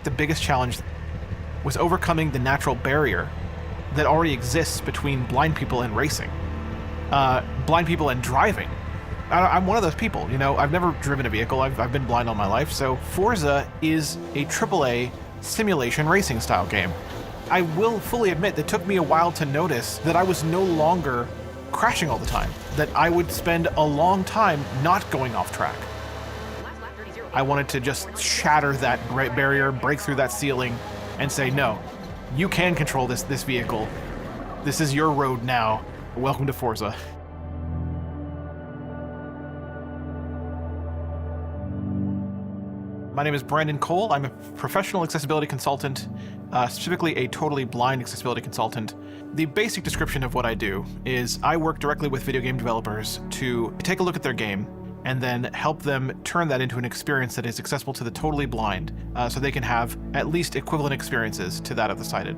the biggest challenge was overcoming the natural barrier that already exists between blind people and racing. Blind people and driving. I'm one of those people, you know, I've never driven a vehicle, I've been blind all my life, so Forza is a AAA simulation racing style game. I will fully admit it took me a while to notice that I was no longer crashing all the time, that I would spend a long time not going off track. I wanted to just shatter that barrier, break through that ceiling, and say, no, you can control this vehicle. This is your road now. Welcome to Forza. My name is Brandon Cole. I'm a professional accessibility consultant, specifically a totally blind accessibility consultant. The basic description of what I do is I work directly with video game developers to take a look at their game and then help them turn that into an experience that is accessible to the totally blind, so they can have at least equivalent experiences to that of the sighted.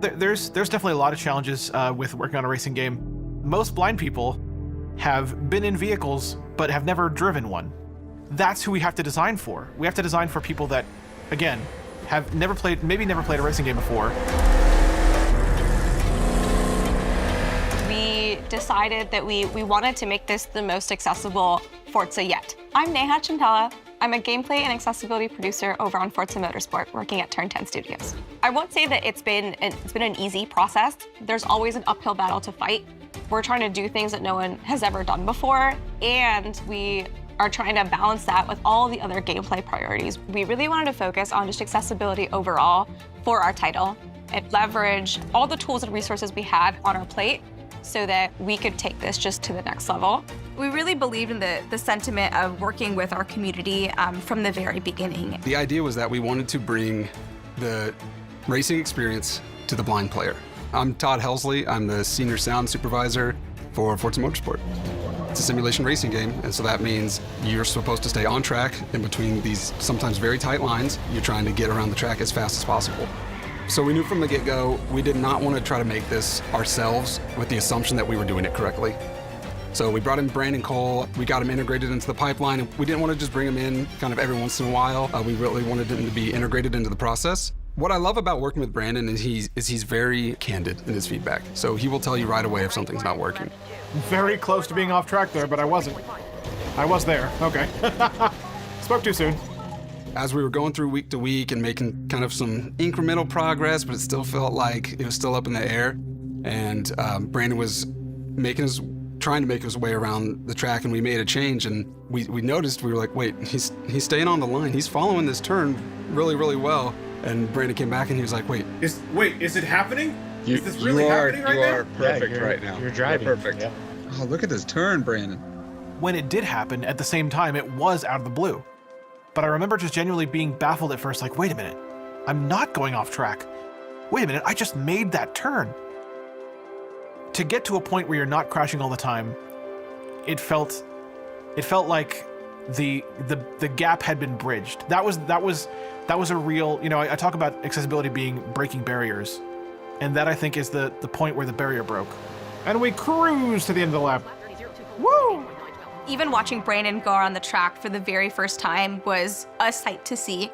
There's definitely a lot of challenges with working on a racing game. Most blind people have been in vehicles but have never driven one. That's who we have to design for. We have to design for people that, again, have never played a racing game before. We decided that we wanted to make this the most accessible Forza yet. I'm Neha Chintala. I'm a gameplay and accessibility producer over on Forza Motorsport, working at Turn 10 Studios. I won't say that it's been an easy process. There's always an uphill battle to fight. We're trying to do things that no one has ever done before, and we are trying to balance that with all the other gameplay priorities. We really wanted to focus on just accessibility overall for our title and leverage all the tools and resources we had on our plate so that we could take this just to the next level. We really believed in the sentiment of working with our community from the very beginning. The idea was that we wanted to bring the racing experience to the blind player. I'm Todd Helsley. I'm the senior sound supervisor for Forza Motorsport. It's a simulation racing game, and so that means you're supposed to stay on track in between these sometimes very tight lines. You're trying to get around the track as fast as possible. So we knew from the get-go, we did not want to try to make this ourselves with the assumption that we were doing it correctly. So we brought in Brandon Cole, we got him integrated into the pipeline, and we didn't want to just bring him in kind of every once in a while. We really wanted him to be integrated into the process. What I love about working with Brandon is he's very candid in his feedback. So he will tell you right away if something's not working. Very close to being off track there, but I wasn't. I was there. Okay. Spoke too soon. As we were going through week to week and making kind of some incremental progress, but it still felt like it was still up in the air. And Brandon was trying to make his way around the track, and we made a change, and we noticed, we were like, wait, he's staying on the line. He's following this turn really, really well. And Brandon came back and he was like, wait, is it happening? Is this really happening right now? You are perfect right now. You're driving. You're perfect. Yeah. Oh, look at this turn, Brandon. When it did happen, at the same time, it was out of the blue. But I remember just genuinely being baffled at first, like, wait a minute, I'm not going off track. Wait a minute, I just made that turn. To get to a point where you're not crashing all the time, it felt like the gap had been bridged. That was a real, you know, I talk about accessibility being breaking barriers, and that I think is the point where the barrier broke. And we cruise to the end of the lap. Woo! Even watching Brandon go on the track for the very first time was a sight to see.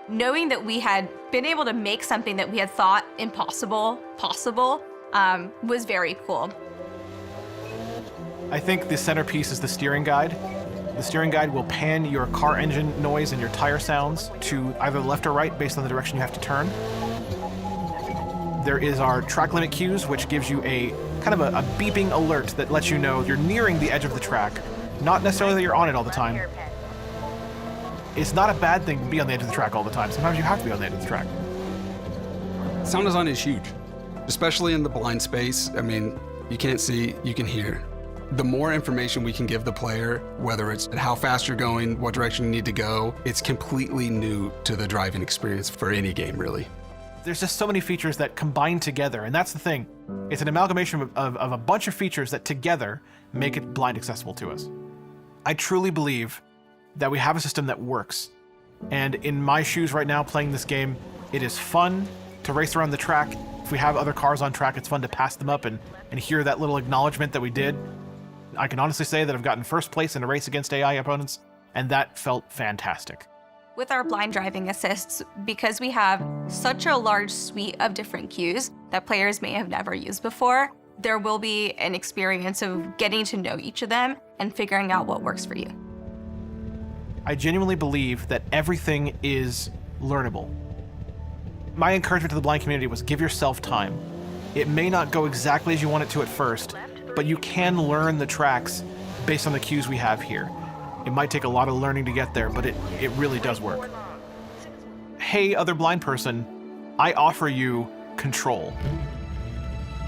Knowing that we had been able to make something that we had thought impossible possible was very cool. I think the centerpiece is the steering guide. The steering guide will pan your car engine noise and your tire sounds to either the left or right based on the direction you have to turn. There is our track limit cues, which gives you a kind of a beeping alert that lets you know you're nearing the edge of the track. Not necessarily that you're on it all the time. It's not a bad thing to be on the edge of the track all the time. Sometimes you have to be on the edge of the track. sound design is huge, especially in the blind space. I mean, you can't see, you can hear. The more information we can give the player, whether it's how fast you're going, what direction you need to go, it's completely new to the driving experience for any game, really. There's just so many features that combine together, and that's the thing. It's an amalgamation of a bunch of features that together make it blind accessible to us. I truly believe that we have a system that works. And in my shoes right now playing this game, it is fun to race around the track. If we have other cars on track, it's fun to pass them up and hear that little acknowledgement that we did. I can honestly say that I've gotten first place in a race against AI opponents, and that felt fantastic. With our blind driving assists, because we have such a large suite of different cues that players may have never used before, there will be an experience of getting to know each of them and figuring out what works for you. I genuinely believe that everything is learnable. My encouragement to the blind community was give yourself time. It may not go exactly as you want it to at first, but you can learn the tracks based on the cues we have here. It might take a lot of learning to get there, but it really does work. Hey, other blind person, I offer you control.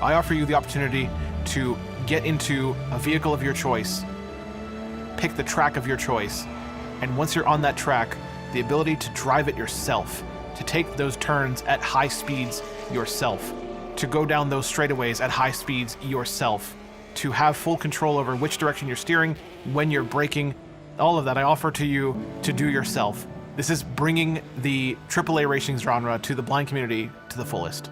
I offer you the opportunity to get into a vehicle of your choice, pick the track of your choice, and once you're on that track, the ability to drive it yourself, to take those turns at high speeds yourself, to go down those straightaways at high speeds yourself, to have full control over which direction you're steering, when you're braking, all of that I offer to you to do yourself. This is bringing the AAA racing genre to the blind community to the fullest.